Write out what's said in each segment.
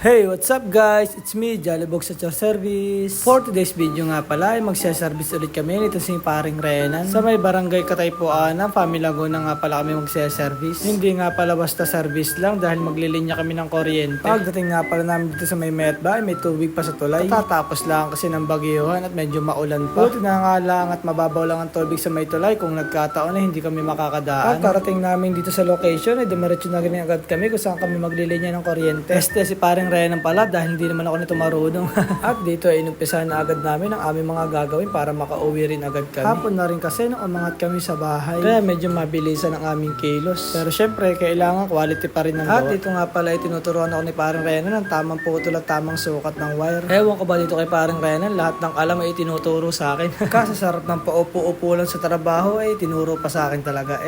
Hey, what's up guys? It's me, Jollybox at your service. For today's video nga pala ay magse-service ulit kami nito si paring Renan. Sa may barangay Kataypuan, Family Laguna nga pala kami magse-service. Hindi nga pala basta service lang dahil maglilinya kami ng kuryente. Pagdating nga pala namin dito sa may Metba ay may tubig pa sa tulay. Tatapos lang kasi ng bagyuhan at medyo maulan pa. Buti na nga lang at mababaw lang ang tubig sa may tulay kung nagkataon na hindi kami makakadaan. At parating namin dito sa location ay dumiretso na rin agad kami kung saan kami maglilinya ng kuryente. Si paring Renan pala dahil hindi naman ako nito marunong. At dito ay inumpisahan na agad namin ang aming mga gagawin para makauwi rin agad kami. Hapon na rin kasi nung umangat kami sa bahay. Kaya medyo mabilisan ang aming kilos. Pero syempre kailangan quality pa rin ng gawa. At dito nga pala ay tinuturuan ako ni paring Renan ng tamang putol at tamang sukat ng wire. Ewan ko ba dito kay paring Renan, lahat ng alam ay tinuturo sa akin. Kasi sarap ng paupo-upo lang sa trabaho ay tinuro pa sa akin talaga.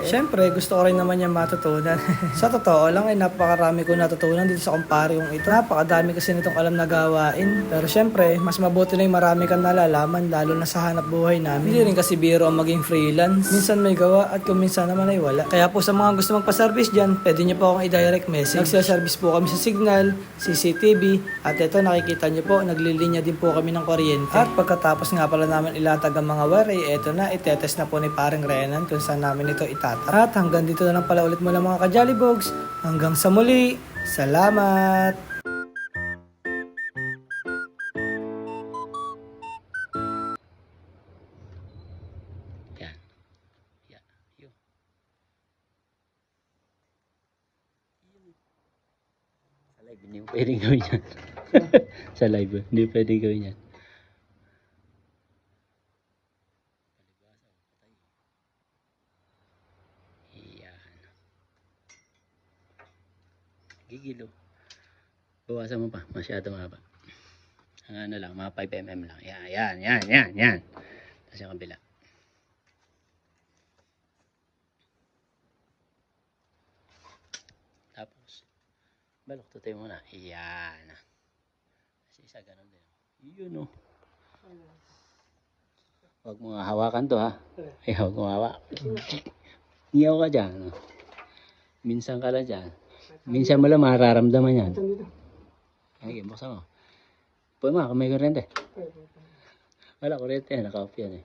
Syempre gusto ko rin naman niya matutunan. Sa totoo lang ay napakarami ko natutunan dito sa kumpare yung ito. Napakadami kasi nitong alam na gawain. Pero syempre, mas mabuti na yung marami kang nalalaman lalo na sa hanap buhay namin. Hindi rin kasi biro ang maging freelance. Minsan may gawa at kung minsan naman ay wala. Kaya po sa mga gusto magpa-service dyan, pwede nyo po akong i-direct message. Nagsiservice po kami sa Signal, CCTV, at ito nakikita nyo po, naglilinya din po kami ng kuryente. At pagkatapos nga pala namin ilatag ang mga wire, ito na, itetest na po ni paring Renan kung saan namin ito itatap. At hanggang dito na lang pala ulit muna mga ka-Jollybogs. Hanggang sa muli, salamat! Yan. Yan. Yun. Sa live, hindi mo pwedeng gawin yan. Sa live, hindi pwedeng gawin yan. Yan. Gigilo. Bawasan mo pa. Masyado maba. Ang ano lang, mga 5 mm lang. Yan. Tapos yung kabila. Tapos, baluktutin mo na. Yan. Kasi isa ganun din. Yun o. Huwag mo hawakan to ha. Ay, huwag mo hawak. Iyaw ka dyan. Minsan ka lang dyan. Minsan mo lang mararamdaman yan. Ay, buksan mo. Pwede mo, kung may kuryente. Wala kuryente, naka-off yan eh.